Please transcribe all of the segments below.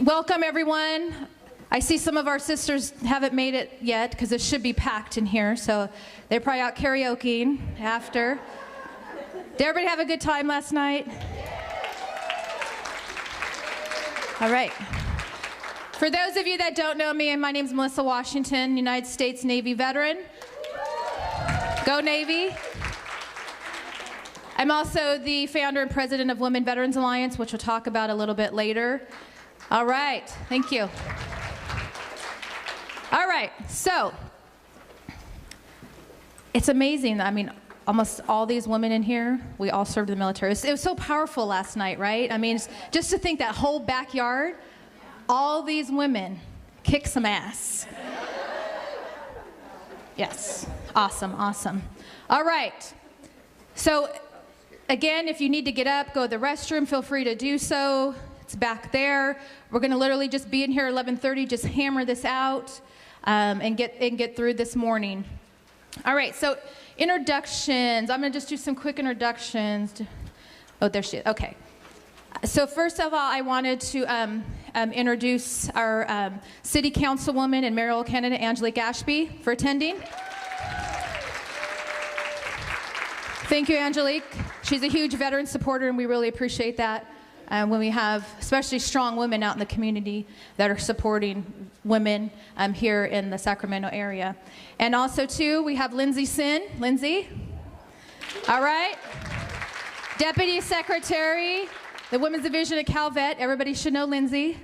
Welcome, everyone. I see some of our sisters haven't made it yet because it should be packed in here, so they're probably out karaokeing after. Did everybody have a good time last night? All right. For those of you that don't know me, my name is Melissa Washington, United States Navy veteran. Go Navy. I'm also the founder and president of Women Veterans Alliance, which we'll talk about a little bit later. All right, thank you. All right, so it's amazing. I mean, almost all these women in here, we all served in the military. It was so powerful last night, right? I mean, just to think that whole backyard, all these women kick some ass. Yes, awesome, awesome. All right, so again, if you need to get up, go to the restroom, feel free to do so. It's back there. We're going to literally just be in here 11:30, just hammer this out and get through this morning. All right, so introductions. I'm going to just do some quick introductions. Oh, there she is. Okay. So first of all, I wanted to introduce our City Councilwoman in Merrill, Canada, Angelique Ashby, for attending. Thank you, Angelique. She's a huge veteran supporter, and we really appreciate that when we have especially strong women out in the community that are supporting women here in the Sacramento area. And also, too, we have Lindsay Sin. Lindsay? All right. Deputy Secretary, the Women's Division at Calvet. Everybody should know Lindsay.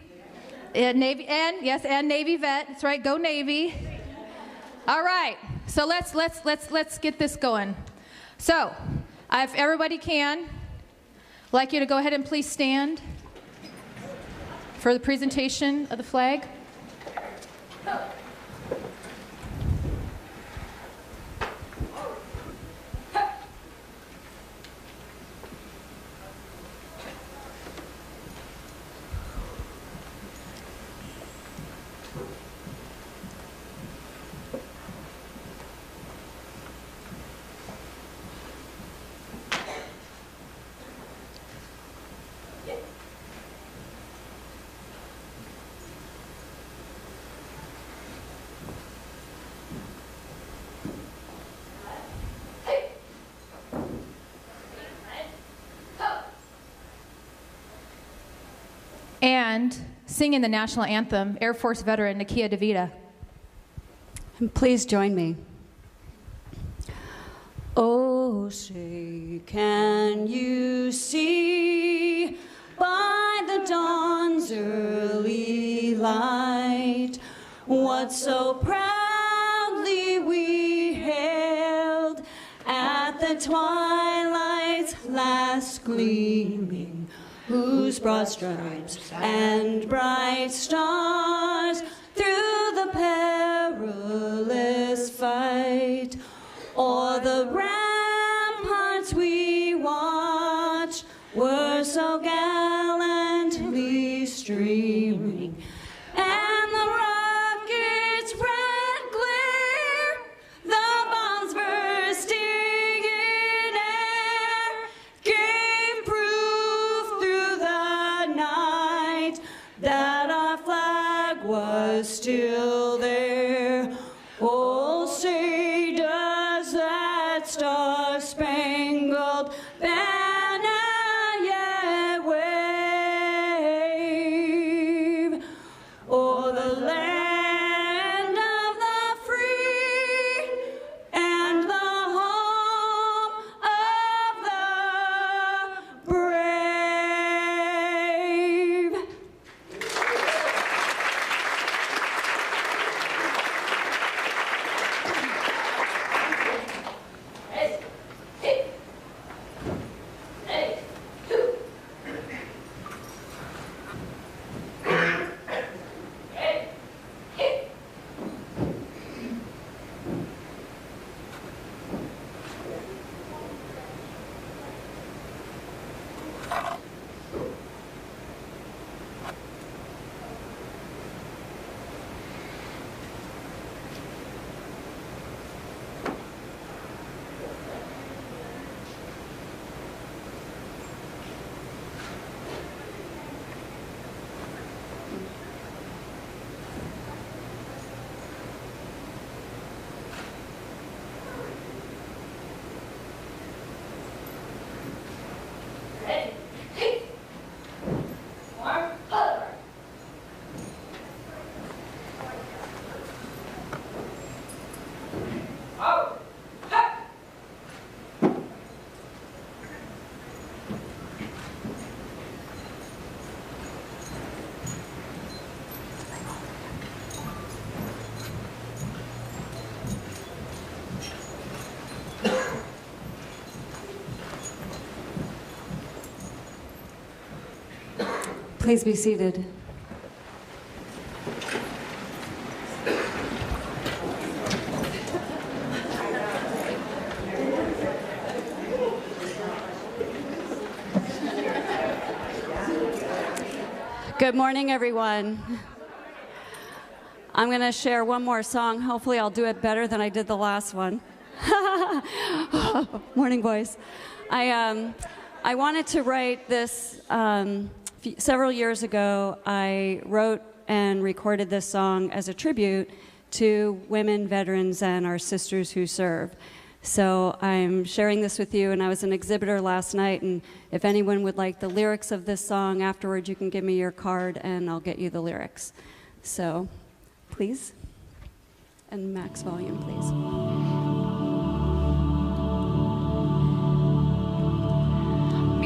Navy, and Navy vet. That's right. Go Navy. All right. So let's get this going. So, if everybody can, I'd like you to go ahead and please stand for the presentation of the flag. And singing the national anthem, Air Force veteran Nakia DeVita. And please join me. Oh, say, can you see by the dawn's early light what so proudly we hailed at the twilight's last gleaming, whose broad stripes and bright stars through the perilous fight o'er the ramparts we watched were so gallantly streaming, and the rocket's red glare, the bombs bursting in air, gave proof through the night that our flag was still there. Oh, say does that star-spangled banner yet wave o'er the land of the free and the home of the brave. Please be seated. Good morning, everyone. I'm going to share one more song. Hopefully I'll do it better than I did the last one. Morning, boys. I wanted to write this several years ago. I wrote and recorded this song as a tribute to women veterans and our sisters who serve. So I'm sharing this with you, and I was an exhibitor last night, and if anyone would like the lyrics of this song afterwards, you can give me your card and I'll get you the lyrics. So please, and max volume, please.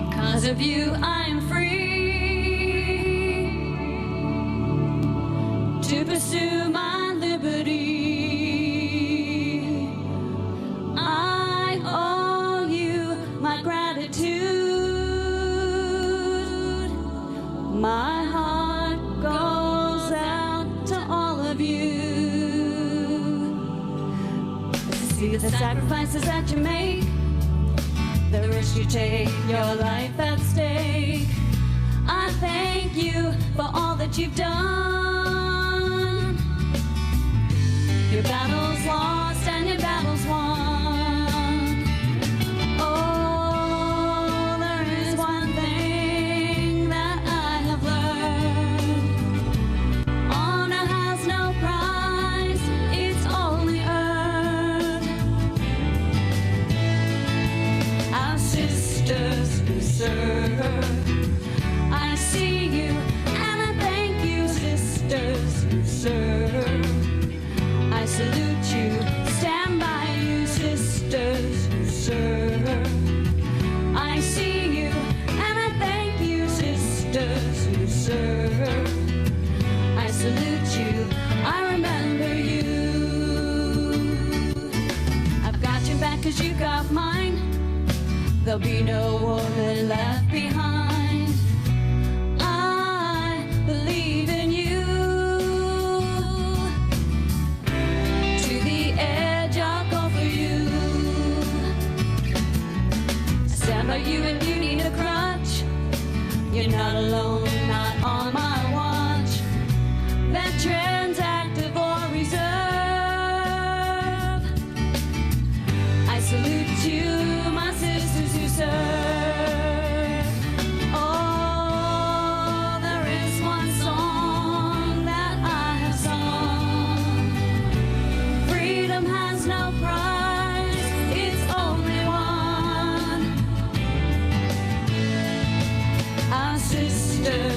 Because of you, I'm free to pursue my liberty. I owe you my gratitude. My heart goes out to all of you. See the sacrifices that you make, the risk you take, your life at stake. I thank you for all that you've done. Your battle's lost and your battle's won. Oh, there is one thing that I have learned. Honor has no price, it's only earned. Our sisters who serve, I see you and I thank you, sisters who serve. I salute you, stand by you, sisters who serve. I see you and I thank you, sisters who serve. I salute you, I remember you. I've got your back 'cause you got mine. There'll be no woman left behind. I believe in you. To the edge, I'll go for you. I stand by you when you need a crutch. You're not alone, not on my watch. Veterans, active or reserve, I salute you, my sisters who serve. Oh, there is one song that I have sung. Freedom has no price, it's only one. Our sisters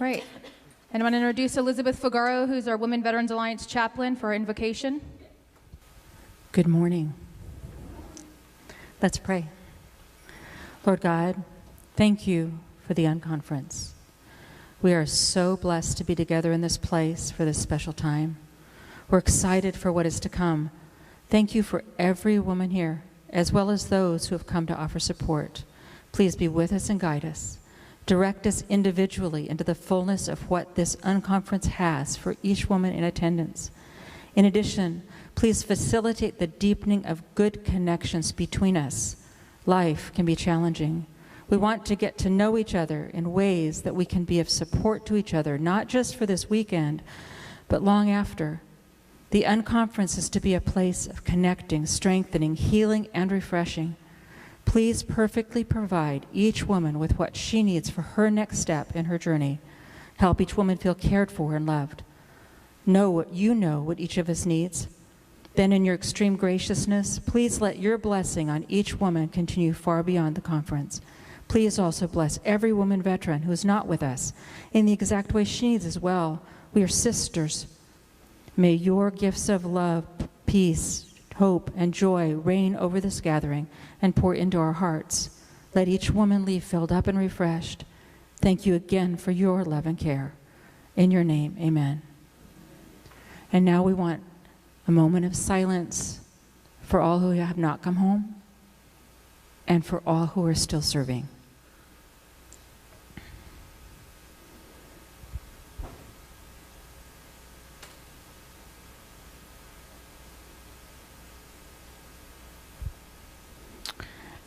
Right. And I'm going to introduce Elizabeth Fugaro, who's our Women Veterans Alliance chaplain, for our invocation. Good morning. Let's pray. Lord God, thank you for the Unconference. We are so blessed to be together in this place for this special time. We're excited for what is to come. Thank you for every woman here, as well as those who have come to offer support. Please be with us and guide us. Direct us individually into the fullness of what this Unconference has for each woman in attendance. In addition, please facilitate the deepening of good connections between us. Life can be challenging. We want to get to know each other in ways that we can be of support to each other, not just for this weekend, but long after. The Unconference is to be a place of connecting, strengthening, healing, and refreshing. Please perfectly provide each woman with what she needs for her next step in her journey. Help each woman feel cared for and loved. Know what each of us needs. Then in your extreme graciousness, please let your blessing on each woman continue far beyond the conference. Please also bless every woman veteran who is not with us in the exact way she needs as well. We are sisters. May your gifts of love, peace, hope, and joy reign over this gathering and pour into our hearts. Let each woman leave filled up and refreshed. Thank you again for your love and care. In your name, amen. And now we want a moment of silence for all who have not come home and for all who are still serving.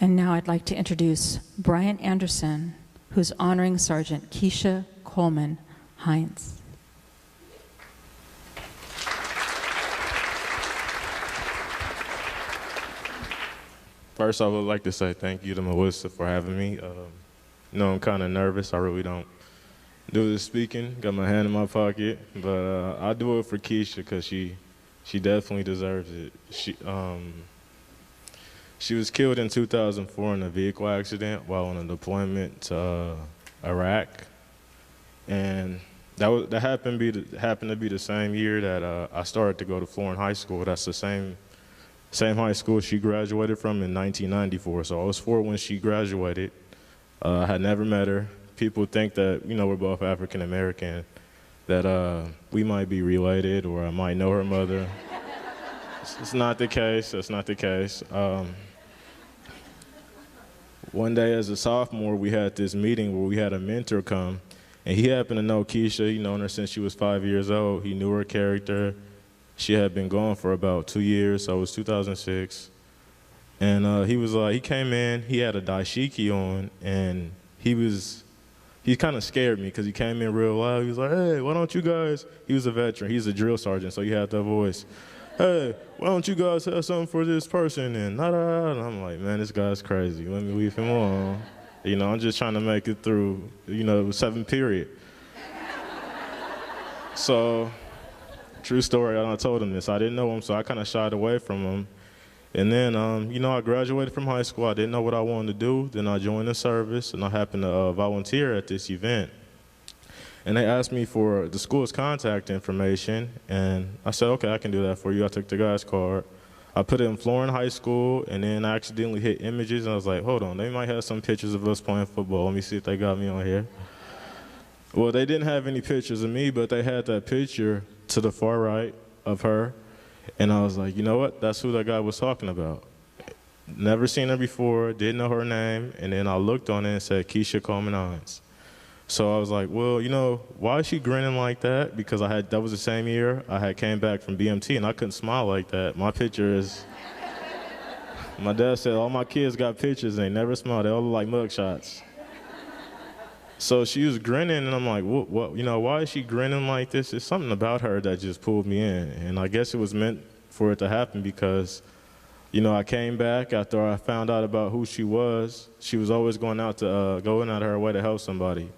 And now I'd like to introduce Brian Anderson, who's honoring Sergeant Keisha Coleman Hines. First, I would like to say thank you to Melissa for having me. I'm kind of nervous. I really don't do the speaking. Got my hand in my pocket, but I do it for Keisha because she definitely deserves it. She was killed in 2004 in a vehicle accident while on a deployment to Iraq, and that happened to be the same year that I started to go to Florence High School. That's the same high school she graduated from in 1994. So I was 4 when she graduated. I had never met her. People think that we're both African American, that we might be related or I might know her mother. It's not the case. That's not the case. One day as a sophomore, we had this meeting where we had a mentor come, and he happened to know Keisha. He'd known her since she was 5 years old. He knew her character. She had been gone for about 2 years, so it was 2006. And he came in, he had a dashiki on, and he kind of scared me because he came in real loud. He was like, hey, why don't you guys, he was a veteran, he's a drill sergeant, so he had that voice. Hey, why don't you guys have something for this person? And and I'm like, man, this guy's crazy. Let me leave him alone. I'm just trying to make it through, 7th period. So, true story, I told him this. I didn't know him, so I kind of shied away from him. And then, I graduated from high school. I didn't know what I wanted to do. Then I joined the service, and I happened to volunteer at this event. And they asked me for the school's contact information, and I said, okay, I can do that for you. I took the guy's card. I put it in Florence High School, and then I accidentally hit images, and I was like, hold on, they might have some pictures of us playing football. Let me see if they got me on here. Well, they didn't have any pictures of me, but they had that picture to the far right of her, and I was like, you know what? That's who that guy was talking about. Never seen her before, didn't know her name, and then I looked on it and said, Keisha Coleman Hines. So I was like, well, why is she grinning like that? Because that was the same year I had came back from BMT, and I couldn't smile like that. My picture is, my dad said all my kids got pictures, and they never smile. They all look like mugshots. So she was grinning, and I'm like, what, why is she grinning like this? There's something about her that just pulled me in. And I guess it was meant for it to happen because, I came back after I found out about who she was. She was always going out of her way to help somebody.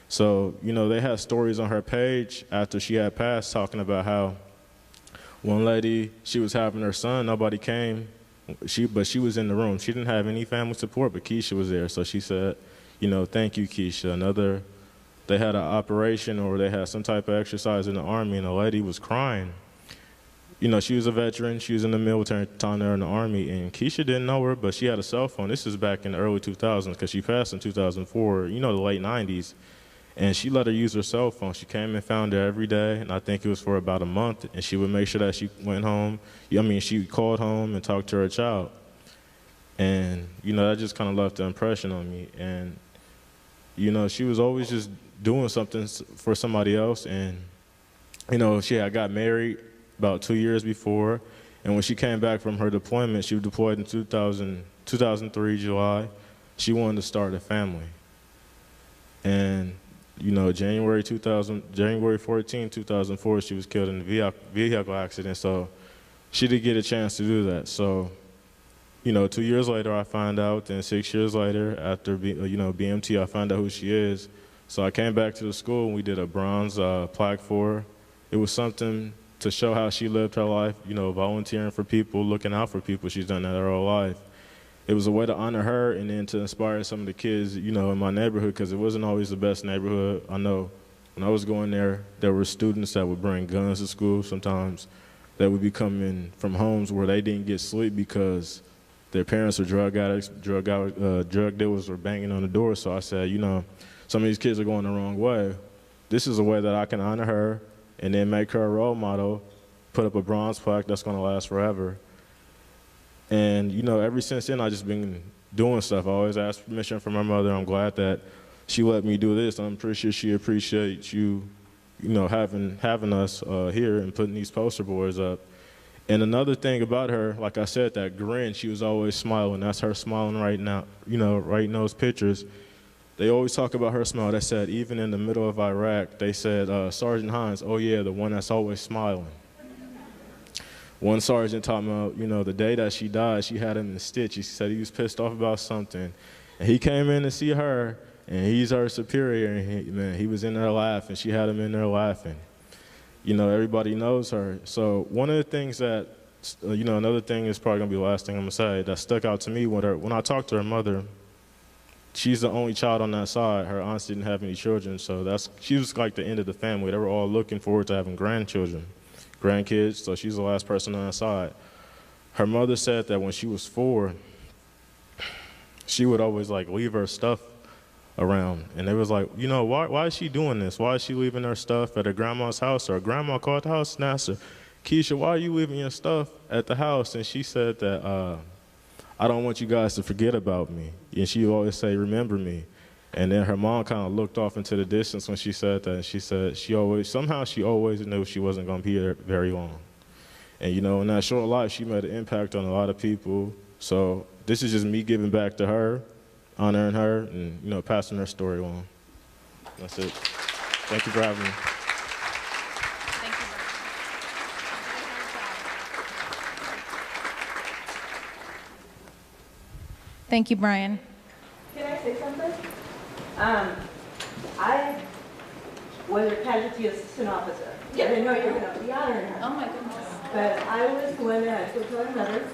So, they had stories on her page after she had passed talking about how one lady, she was having her son, nobody came, but she was in the room. She didn't have any family support, but Keisha was there. So she said, thank you, Keisha. Another they had an operation or they had some type of exercise in the Army, and the lady was crying. You know, she was a veteran. She was in the military at the time, there in the Army, and Keisha didn't know her, but she had a cell phone. This is back in the early 2000s, because she passed in 2004, you know, the late 90s. And she let her use her cell phone. She came and found her every day, and I think it was for about a month, and she would make sure that she went home. I mean, she called home and talked to her child. And, you know, that just kind of left an impression on me. And, you know, she was always just doing something for somebody else. And, you know, she had got married about 2 years before. And when she came back from her deployment, she was deployed in 2003, July. She wanted to start a family. And, you know, January 14, 2004, she was killed in a vehicle accident. So she didn't get a chance to do that. So, you know, 2 years later, I found out. Then 6 years later, after, you know, BMT, I found out who she is. So I came back to the school, and we did a bronze plaque for her. It was something to show how she lived her life, you know, volunteering for people, looking out for people. She's done that her whole life. It was a way to honor her and then to inspire some of the kids, you know, in my neighborhood, because it wasn't always the best neighborhood. I know when I was going there, there were students that would bring guns to school sometimes, that would be coming from homes where they didn't get sleep because their parents were drug addicts, drug dealers were banging on the door. So I said, you know, some of these kids are going the wrong way. This is a way that I can honor her and then make her a role model, put up a bronze plaque that's going to last forever. And, you know, ever since then, I've just been doing stuff. I always ask permission from my mother. I'm glad that she let me do this. I'm pretty sure she appreciates you know, having us here and putting these poster boards up. And another thing about her, like I said, that grin, she was always smiling. That's her smiling right now, you know, right in those pictures. They always talk about her smile. They said, even in the middle of Iraq, they said, Sergeant Hines, oh yeah, the one that's always smiling. One sergeant talking about, you know, the day that she died, she had him in a stitch. He said he was pissed off about something. And he came in to see her, and he's her superior, and he was in there laughing. She had him in there laughing. You know, everybody knows her. So one of the things that, you know, another thing is probably going to be the last thing I'm going to say, that stuck out to me when I talked to her mother. She's the only child on that side. Her aunts didn't have any children, so she was like the end of the family. They were all looking forward to having grandkids, so she's the last person on that side. Her mother said that when she was 4, she would always like leave her stuff around, and they was like, you know, why is she doing this? Why is she leaving her stuff at her grandma's house? Or her grandma called the house and asked her, Keisha, why are you leaving your stuff at the house? And she said that, I don't want you guys to forget about me. And she would always say, remember me. And then her mom kind of looked off into the distance when she said that. And she said she always knew she wasn't going to be here very long. And, you know, in that short life, she made an impact on a lot of people. So this is just me giving back to her, honoring her, and, you know, passing her story on. That's it. Thank you for having me. Thank you, Brian. Can I say something? I was a casualty assistant officer. Yeah. I didn't know you were going to be honoring her. Oh my goodness. But I was the one that I spoke to her mother,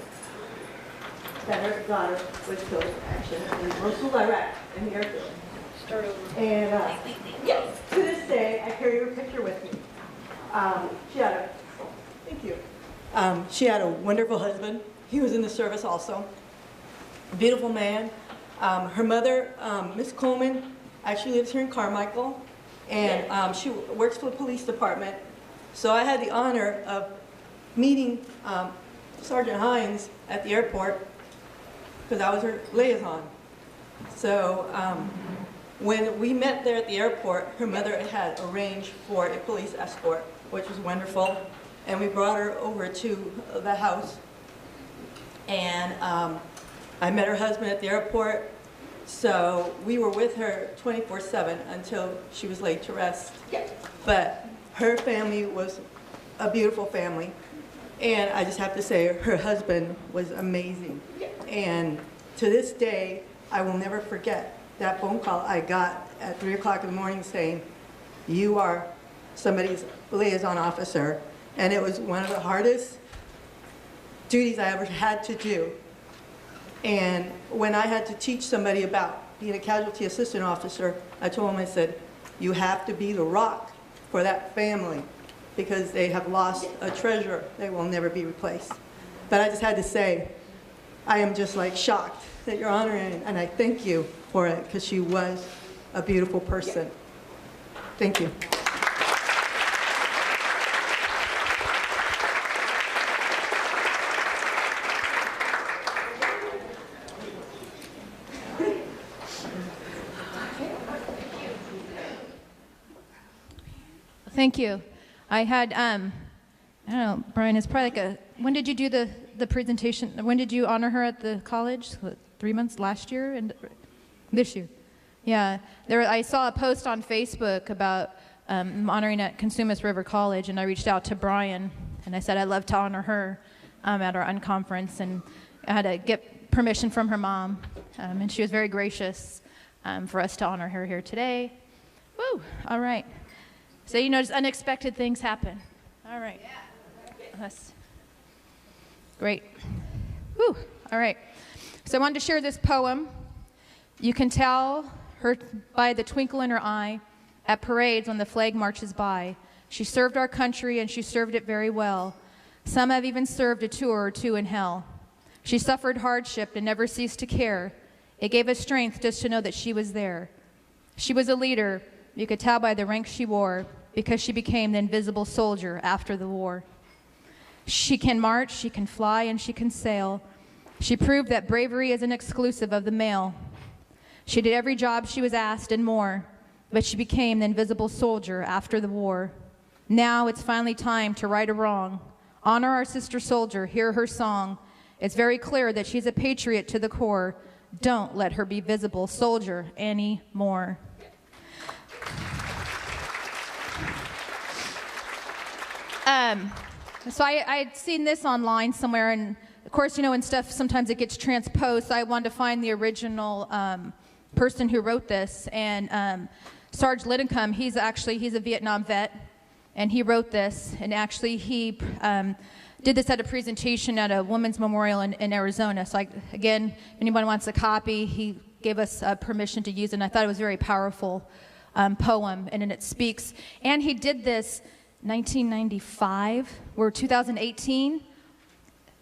that her daughter was killed in action in Mosul, Iraq, in the airfield. Start over. And yes, to this day, I carry her picture with me. She had a wonderful husband. He was in the service also. A beautiful man. Her mother, Miss Coleman, actually lives here in Carmichael, and she works for the police department. So I had the honor of meeting Sergeant Hines at the airport because I was her liaison. So when we met there at the airport, her mother had arranged for a police escort, which was wonderful, and we brought her over to the house. And I met her husband at the airport, so we were with her 24/7 until she was laid to rest. But her family was a beautiful family, and I just have to say her husband was amazing. And to this day, I will never forget that phone call I got at 3 o'clock in the morning saying, you are somebody's liaison officer. And it was one of the hardest duties I ever had to do. And when I had to teach somebody about being a casualty assistant officer, I told them, I said, You have to be the rock for that family because they have lost a treasure that will never be replaced. But I just had to say, I am just like shocked that you're honoring, and I thank you for it because she was a beautiful person. Thank you. Thank you. I had, I don't know, Brian, it's probably like when did you do the presentation? When did you honor her at the college? 3 months last year? And this year? Yeah. I saw a post on Facebook about honoring at Consumnes River College, and I reached out to Brian, and I said I'd love to honor her at our Unconference, and I had to get permission from her mom, and she was very gracious for us to honor her here today. Woo! All right. So, just unexpected things happen. All right. That's great. Whew. All right. So I wanted to share this poem. You can tell her by the twinkle in her eye at parades when the flag marches by. She served our country, and she served it very well. Some have even served a tour or two in hell. She suffered hardship and never ceased to care. It gave us strength just to know that she was there. She was a leader. You could tell by the rank she wore, because she became the invisible soldier after the war. She can march, she can fly, and she can sail. She proved that bravery isn't exclusive of the male. She did every job she was asked and more, but she became the invisible soldier after the war. Now it's finally time to right a wrong. Honor our sister soldier, hear her song. It's very clear that she's a patriot to the core. Don't let her be visible soldier anymore. So I'd seen this online somewhere, and of course, when stuff, sometimes it gets transposed, so I wanted to find the original person who wrote this, and Sarge Liddicombe, he's a Vietnam vet, and he wrote this, and actually he did this at a presentation at a women's memorial in Arizona. So again, if anyone wants a copy, he gave us permission to use it, and I thought it was a very powerful poem, and it speaks, and he did this 1995, we're 2018.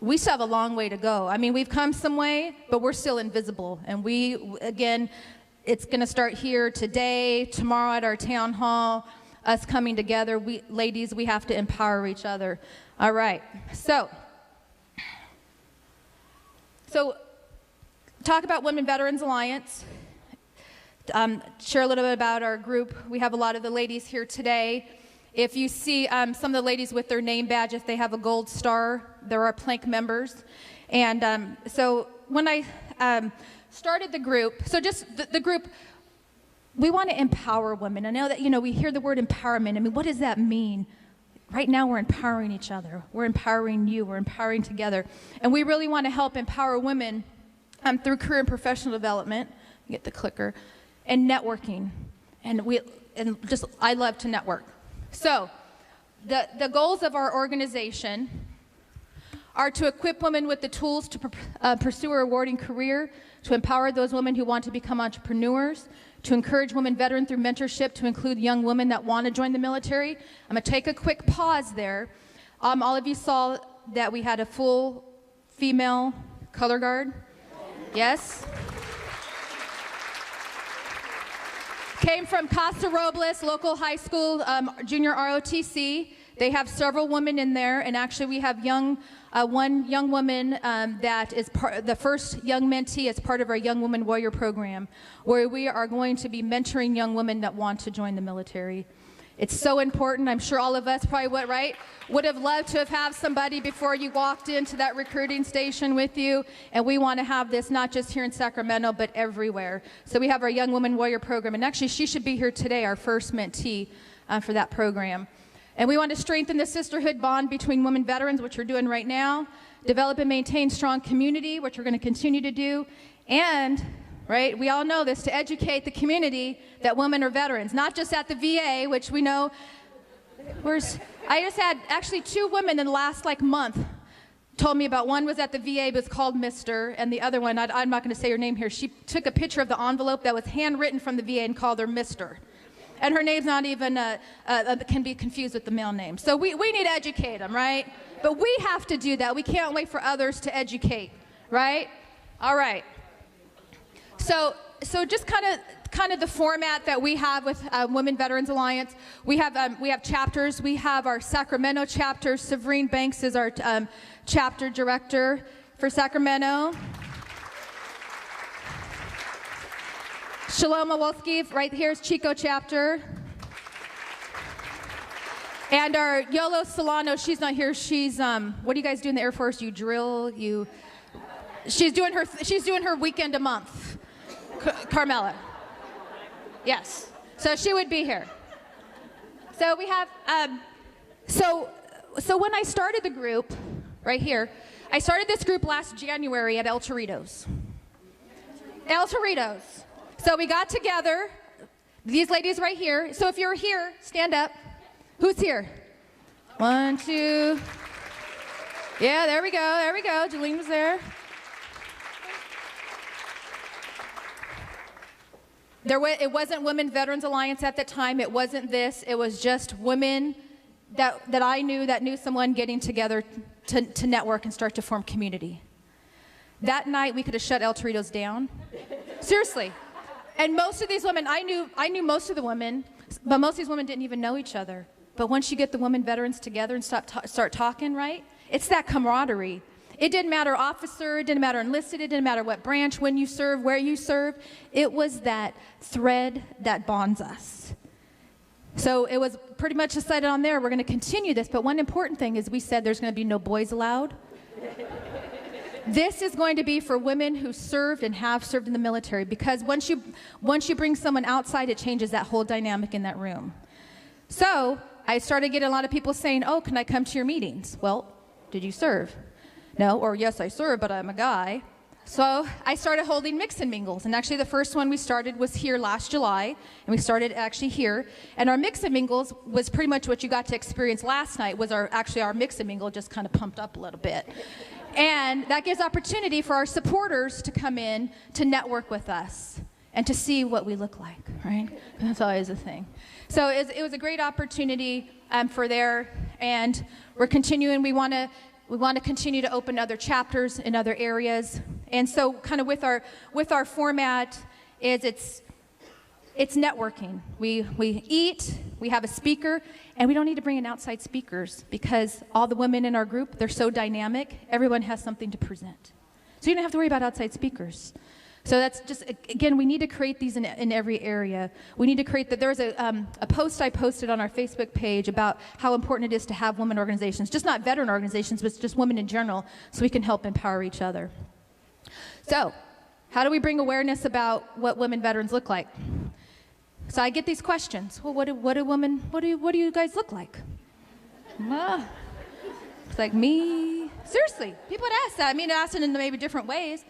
We still have a long way to go. I mean, we've come some way, but we're still invisible. And it's going to start here today, tomorrow at our town hall, us coming together. Ladies, we have to empower each other. All right. So talk about Women Veterans Alliance. Share a little bit about our group. We have a lot of the ladies here today. If you see some of the ladies with their name badge, if they have a gold star, they're our plank members. And so when I started the group, so just the group, we want to empower women. I know that, we hear the word empowerment. I mean, what does that mean? Right now, we're empowering each other. We're empowering you. We're empowering together. And we really want to help empower women through career and professional development, get the clicker, and networking. I love to network. So, the goals of our organization are to equip women with the tools to pursue a rewarding career, to empower those women who want to become entrepreneurs, to encourage women veterans through mentorship, to include young women that want to join the military. I'm going to take a quick pause there. All of you saw that we had a full female color guard. Yes? Came from Casa Robles Local High School Junior ROTC. They have several women in there, and actually we have one young woman that is the first young mentee as part of our Young Woman Warrior program, where we are going to be mentoring young women that want to join the military. It's so important. I'm sure all of us probably would have loved to have had somebody before you walked into that recruiting station with you, and we want to have this not just here in Sacramento, but everywhere. So we have our Young Woman Warrior program, and actually she should be here today, our first mentee for that program. And we want to strengthen the sisterhood bond between women veterans, which we're doing right now, develop and maintain strong community, which we're going to continue to do, and we all know this, to educate the community that women are veterans, not just at the VA, which we know. I just had actually 2 women in the last month told me about. One was at the VA, but it's called Mr., and the other one, I'm not going to say her name here, she took a picture of the envelope that was handwritten from the VA and called her Mr. And her name's not even, can be confused with the male name. So we need to educate them, right? But we have to do that. We can't wait for others to educate, right? All right. So just kind of the format that we have with Women Veterans Alliance. We have chapters. We have our Sacramento chapter. Severine Banks is our chapter director for Sacramento. Shalom Awolski, right here is Chico chapter. And our Yolo Solano, she's not here. She's what do you guys do in the Air Force? You drill. She's doing her weekend a month. Carmela. Yes. So she would be here. So we have. So when I started the group, right here, I started this group last January at El Torito's. El Torito's. So we got together, these ladies right here. So if you're here, stand up. Who's here? 1, 2. Yeah, there we go. Jolene was there. It wasn't Women Veterans Alliance at the time. It wasn't this. It was just women that I knew that knew someone getting together to network and start to form community. That night, we could have shut El Torito's down. Seriously. And most of these women, I knew most of the women, but most of these women didn't even know each other. But once you get the women veterans together and start talking, right? It's that camaraderie. It didn't matter officer, it didn't matter enlisted, it didn't matter what branch, when you serve, where you serve. It was that thread that bonds us. So it was pretty much decided on there, we're going to continue this. But one important thing is we said there's going to be no boys allowed. This is going to be for women who served and have served in the military, because once you bring someone outside, it changes that whole dynamic in that room. So I started getting a lot of people saying, oh, can I come to your meetings? Well, did you serve? No, or yes, I serve, but I'm a guy. So I started holding mix and mingles. And actually the first one we started was here last July, and we started actually here. And our mix and mingles was pretty much what you got to experience last night, was our mix and mingle just kind of pumped up a little bit. And that gives opportunity for our supporters to come in to network with us and to see what we look like, right? That's always a thing. So it was a great opportunity for there, and we're continuing. We want to continue to open other chapters in other areas. And so kind of with our format is it's networking. We eat, we have a speaker, and we don't need to bring in outside speakers because all the women in our group, they're so dynamic, everyone has something to present. So you don't have to worry about outside speakers. So that's just, again, we need to create these in every area. We need to create that. There's a post I posted on our Facebook page about how important it is to have women organizations, just not veteran organizations, but just women in general, so we can help empower each other. So how do we bring awareness about what women veterans look like? So I get these questions. Well, what do you guys look like? It's like me. Seriously, people would ask that. I mean, ask it in maybe different ways.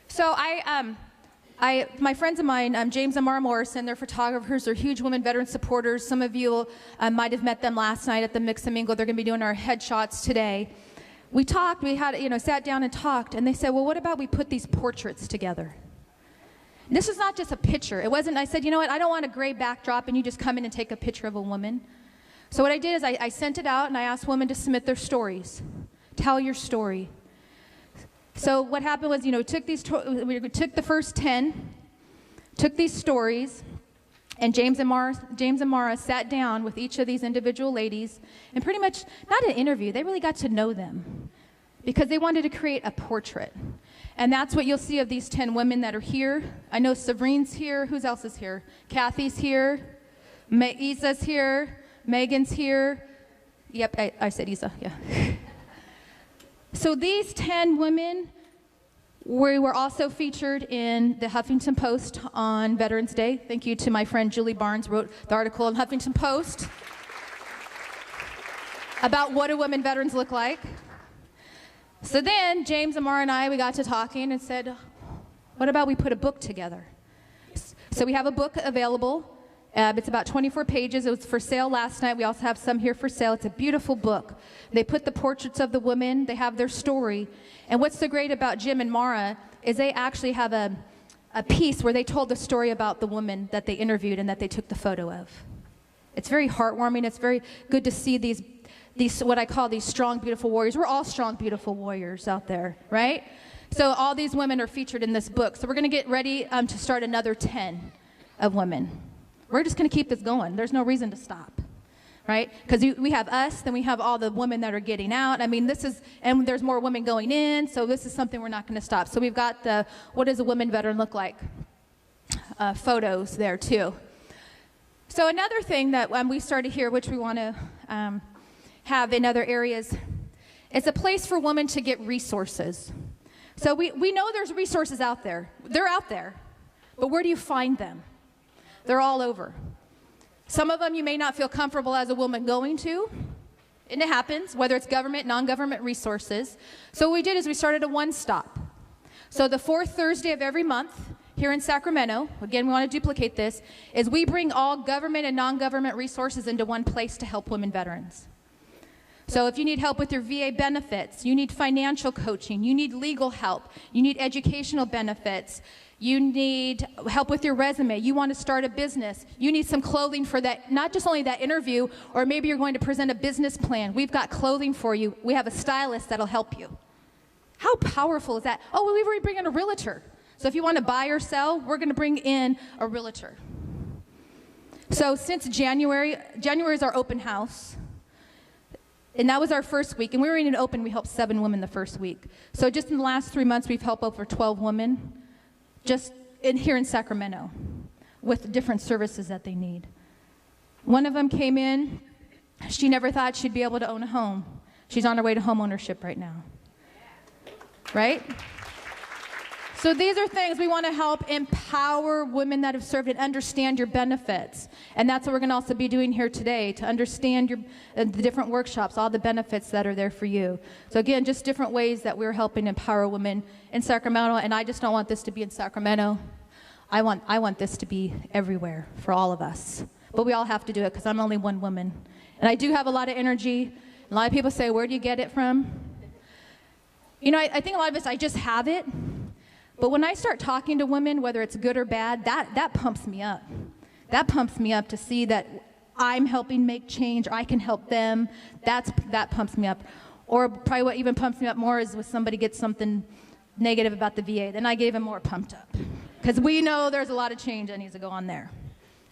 So my friends of mine, James and Mara Morrison, they're photographers. They're huge women veteran supporters. Some of you might have met them last night at the Mix and Mingle. They're going to be doing our headshots today. We talked. We had, sat down and talked. And they said, well, what about we put these portraits together? This is not just a picture. It wasn't, I said, you know what, I don't want a gray backdrop and you just come in and take a picture of a woman. So what I did is I sent it out and I asked women to submit their stories. Tell your story. So what happened was, we took the first 10, took these stories, and James and Mara sat down with each of these individual ladies and pretty much, not an interview, they really got to know them because they wanted to create a portrait. And that's what you'll see of these 10 women that are here. I know Severine's here. Who else is here? Kathy's here. Isa's here. Megan's here. Yep, I said Isa, yeah. So these 10 women, we were also featured in the Huffington Post on Veterans Day. Thank you to my friend Julie Barnes, wrote the article in Huffington Post about what do women veterans look like. So then James and Mara and I, we got to talking and said, what about we put a book together? So we have a book available. It's about 24 pages. It was for sale last night. We also have some here for sale. It's a beautiful book. They put the portraits of the women. They have their story. And what's so great about Jim and Mara is they actually have a piece where they told the story about the woman that they interviewed and that they took the photo of. It's very heartwarming. It's very good to see these what I call these strong, beautiful warriors. We're all strong, beautiful warriors out there, right? So all these women are featured in this book. So we're going to get ready to start another 10 of women. We're just going to keep this going. There's no reason to stop, right? Because we have us, then we have all the women that are getting out. I mean, and there's more women going in, so this is something we're not going to stop. So we've got the what does a woman veteran look like photos there too. So another thing that we started here, which we want to have in other areas, it's a place for women to get resources. So we know there's resources out there. They're out there. But where do you find them? They're all over. Some of them you may not feel comfortable as a woman going to. And it happens, whether it's government, non-government resources. So what we did is we started a one-stop. So the fourth Thursday of every month here in Sacramento, again, we want to duplicate this, is we bring all government and non-government resources into one place to help women veterans. So if you need help with your VA benefits, you need financial coaching, you need legal help, you need educational benefits, you need help with your resume, you want to start a business, you need some clothing for that, not just only that interview, or maybe you're going to present a business plan. We've got clothing for you. We have a stylist that'll help you. How powerful is that? Oh, well, we've already bring in a realtor. So if you want to buy or sell, we're going to bring in a realtor. So since January is our open house. And that was our first week. And we were in an open, we helped 7 women the first week. So just in the last 3 months, we've helped over 12 women just here in Sacramento with different services that they need. One of them came in. She never thought she'd be able to own a home. She's on her way to home ownership right now. Right? So these are things we want to help empower women that have served and understand your benefits. And that's what we're going to also be doing here today, to understand the different workshops, all the benefits that are there for you. So again, just different ways that we're helping empower women in Sacramento. And I just don't want this to be in Sacramento. I want this to be everywhere for all of us. But we all have to do it because I'm only one woman. And I do have a lot of energy. A lot of people say, where do you get it from? You know, I think a lot of us, I just have it. But when I start talking to women, whether it's good or bad, that pumps me up. That pumps me up to see that I'm helping make change, or I can help them. That pumps me up. Or probably what even pumps me up more is when somebody gets something negative about the VA. Then I get even more pumped up. Because we know there's a lot of change that needs to go on there.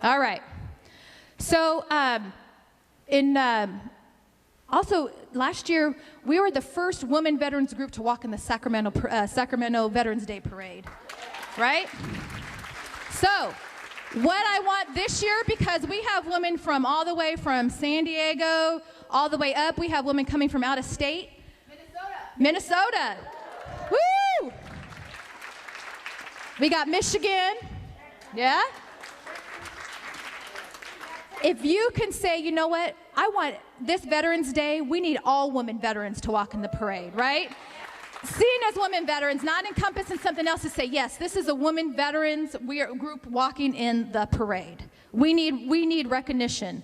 All right. So also, last year, we were the first women veterans group to walk in the Sacramento Veterans Day Parade, right? So, what I want this year, because we have women from all the way from San Diego, all the way up. We have women coming from out of state. Minnesota. Woo! We got Michigan. Yeah? If you can say, you know what, I want this Veterans Day, we need all women veterans to walk in the parade, right? Seen as women veterans, not encompassing something else, to say, yes, this is a women veterans group walking in the parade. We need recognition.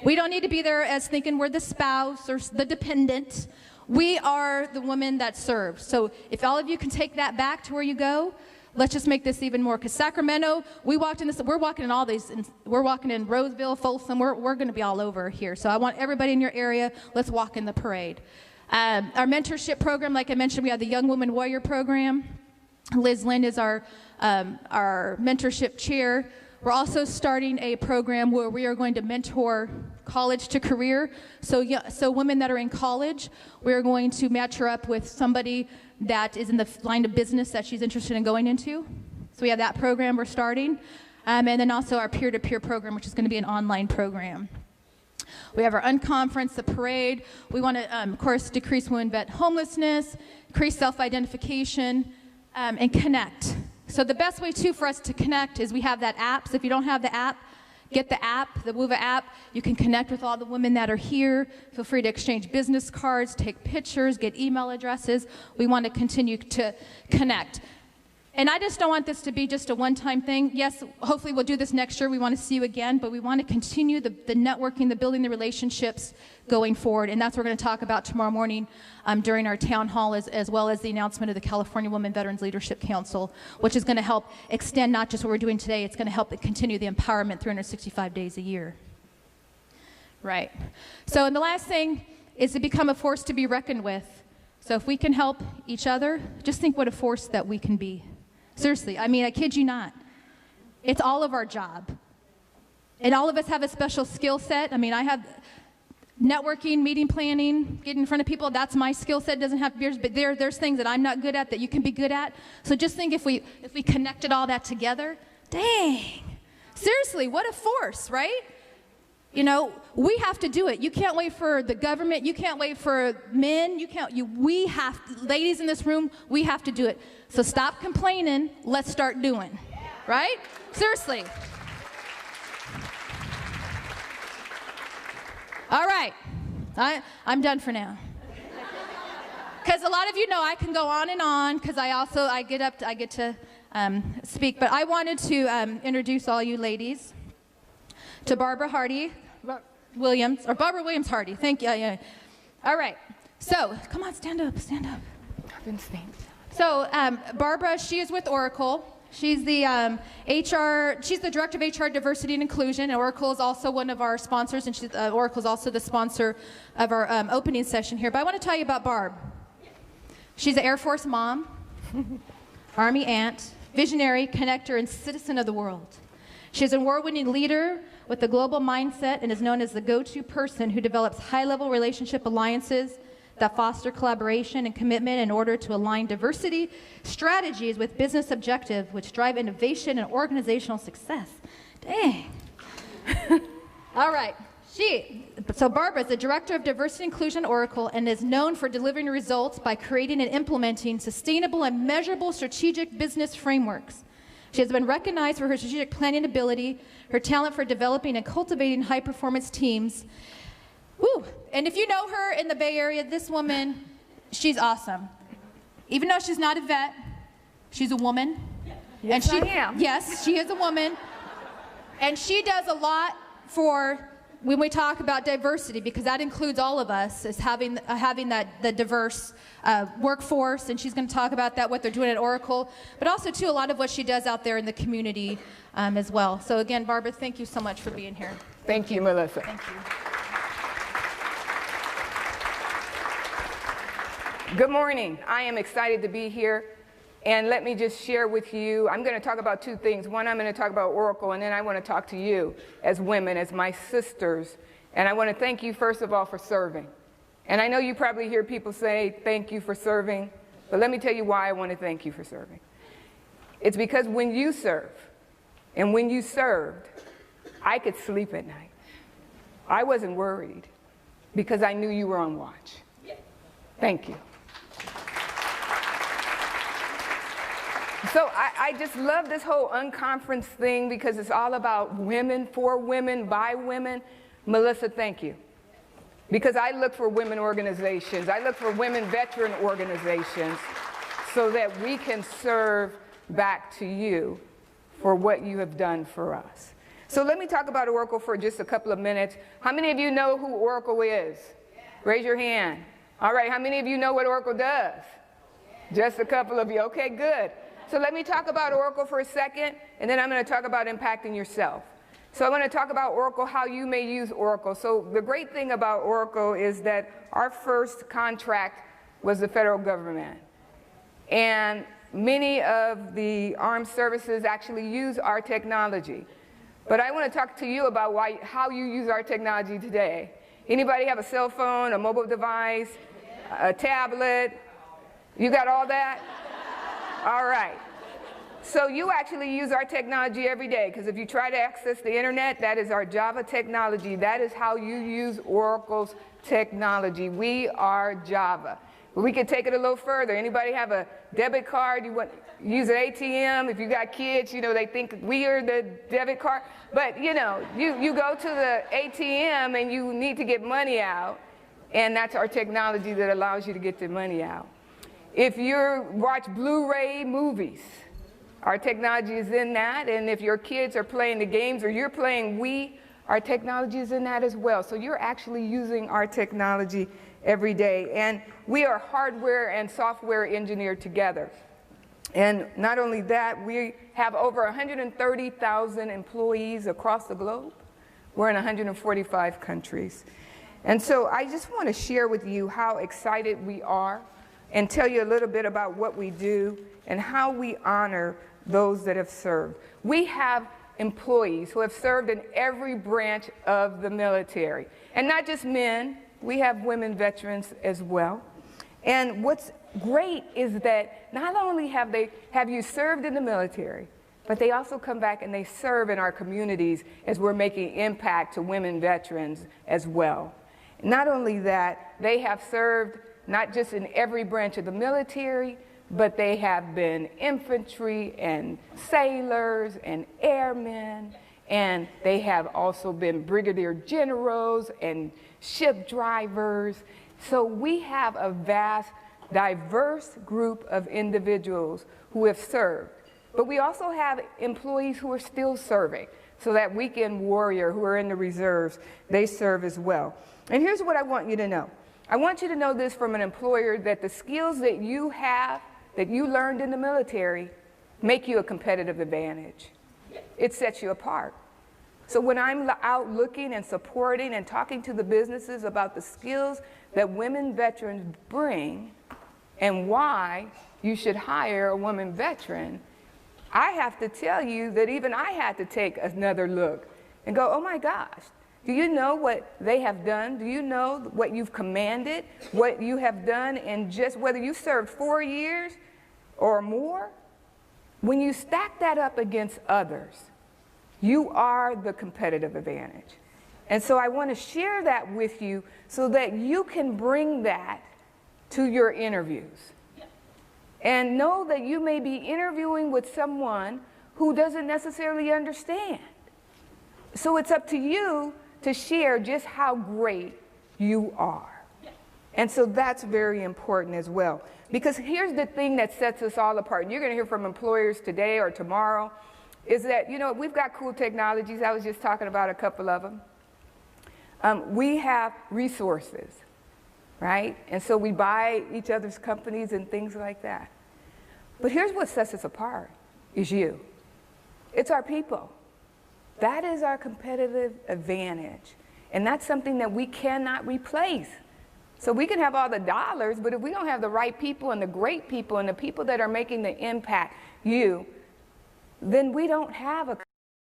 We don't need to be there as thinking we're the spouse or the dependent. We are the women that serve. So if all of you can take that back to where you go, let's just make this even more. Because Sacramento, we're walking in all these. We're walking in Roseville, Folsom. We're going to be all over here. So I want everybody in your area, let's walk in the parade. Our mentorship program, like I mentioned, we have the Young Woman Warrior program. Liz Lind is our mentorship chair. We're also starting a program where we are going to mentor college to career. So women that are in college, we're going to match her up with somebody that is in the line of business that she's interested in going into. So we have that program we're starting. And then also our peer-to-peer program, which is going to be an online program. We have our Unconference, the parade. We want to, of course, decrease women vet homelessness, increase self-identification, and connect. So the best way, too, for us to connect is we have that app. So if you don't have the app, get the app, the WUVA app. You can connect with all the women that are here. Feel free to exchange business cards, take pictures, get email addresses. We want to continue to connect. And I just don't want this to be just a one-time thing. Yes, hopefully we'll do this next year. We want to see you again, but we want to continue the networking, the building the relationships going forward. And that's what we're going to talk about tomorrow morning during our town hall, as well as the announcement of the California Women Veterans Leadership Council, which is going to help extend not just what we're doing today, it's going to help continue the empowerment 365 days a year. Right. So, and the last thing is to become a force to be reckoned with. So if we can help each other, just think what a force that we can be. Seriously, I mean, I kid you not. It's all of our job. And all of us have a special skill set. I mean, I have networking, meeting planning, getting in front of people. That's my skill set. It doesn't have to be yours, but there's things that I'm not good at that you can be good at. So just think if we connected all that together, dang. Seriously, what a force, right? You know, we have to do it. You can't wait for the government. You can't wait for men. We have, ladies in this room, we have to do it. So stop complaining. Let's start doing. Right? Seriously. All right. I'm done for now. Because a lot of you know I can go on and on because I get to speak. But I wanted to introduce all you ladies to Barbara Williams Hardy. Thank you. Yeah. All right. So, come on, stand up. I've been staying. So, Barbara, she is with Oracle. She's the she's the director of HR Diversity and Inclusion. And Oracle is also one of our sponsors, and Oracle is also the sponsor of our opening session here. But I want to tell you about Barb. She's an Air Force mom, Army aunt, visionary, connector, and citizen of the world. She's an award-winning leader with a global mindset and is known as the go-to person who develops high-level relationship alliances that foster collaboration and commitment in order to align diversity strategies with business objectives, which drive innovation and organizational success. Dang. All right. So Barbara is the Director of Diversity and Inclusion at Oracle and is known for delivering results by creating and implementing sustainable and measurable strategic business frameworks. She has been recognized for her strategic planning ability, her talent for developing and cultivating high-performance teams. Woo! And if you know her in the Bay Area, this woman, she's awesome. Even though she's not a vet, she's a woman. Yes, I am. Yes, she is a woman. And she does a lot for when we talk about diversity, because that includes all of us, is having the diverse workforce, and she's going to talk about that, what they're doing at Oracle, but also, too, a lot of what she does out there in the community as well. So, again, Barbara, thank you so much for being here. Thank you, Melissa. Thank you. Good morning. I am excited to be here. And let me just share with you, I'm going to talk about two things. One, I'm going to talk about Oracle, and then I want to talk to you as women, as my sisters. And I want to thank you, first of all, for serving. And I know you probably hear people say, thank you for serving. But let me tell you why I want to thank you for serving. It's because when you serve, and when you served, I could sleep at night. I wasn't worried because I knew you were on watch. Thank you. So I just love this whole Unconference thing because it's all about women, for women, by women. Melissa, thank you. Because I look for women organizations. I look for women veteran organizations so that we can serve back to you for what you have done for us. So let me talk about Oracle for just a couple of minutes. How many of you know who Oracle is? Raise your hand. All right, how many of you know what Oracle does? Just a couple of you. Okay, good. So let me talk about Oracle for a second, and then I'm going to talk about impacting yourself. So I want to talk about Oracle, how you may use Oracle. So the great thing about Oracle is that our first contract was the federal government. And many of the armed services actually use our technology. But I want to talk to you about how you use our technology today. Anybody have a cell phone, a mobile device, a tablet? You got all that? All right. So you actually use our technology every day, because if you try to access the internet, that is our Java technology. That is how you use Oracle's technology. We are Java. But we can take it a little further. Anybody have a debit card? You want use an ATM? If you got kids, you know, they think we are the debit card. But, you know, you go to the ATM and you need to get money out, and that's our technology that allows you to get the money out. If you watch Blu-ray movies, Our technology is in that, and if your kids are playing the games or you're playing Wii, our technology is in that as well. So you're actually using our technology every day. And we are hardware and software engineered together. And not only that, we have over 130,000 employees across the globe. We're in 145 countries. And so I just want to share with you how excited we are and tell you a little bit about what we do and how we honor those that have served. We have employees who have served in every branch of the military. And not just men, we have women veterans as well. And what's great is that not only have you served in the military, but they also come back and they serve in our communities as we're making impact to women veterans as well. Not only that, they have served not just in every branch of the military, but they have been infantry and sailors and airmen, and they have also been brigadier generals and ship drivers. So we have a vast, diverse group of individuals who have served. But we also have employees who are still serving. So that weekend warrior who are in the reserves, they serve as well. And here's what I want you to know. I want you to know this from an employer, that the skills that you have, that you learned in the military, make you a competitive advantage. It sets you apart. So when I'm out looking and supporting and talking to the businesses about the skills that women veterans bring and why you should hire a woman veteran, I have to tell you that even I had to take another look and go, oh my gosh, do you know what they have done? Do you know what you've commanded, what you have done in just whether you served 4 years or more? When you stack that up against others, you are the competitive advantage. And so I want to share that with you so that you can bring that to your interviews. And know that you may be interviewing with someone who doesn't necessarily understand. So it's up to you to share just how great you are. And so that's very important as well. Because here's the thing that sets us all apart. And you're going to hear from employers today or tomorrow, is that, you know, we've got cool technologies. I was just talking about a couple of them. We have resources, right? And so we buy each other's companies and things like that. But here's what sets us apart, is you. It's our people. That is our competitive advantage. And that's something that we cannot replace. So we can have all the dollars, but if we don't have the right people and the great people and the people that are making the impact, then we don't have a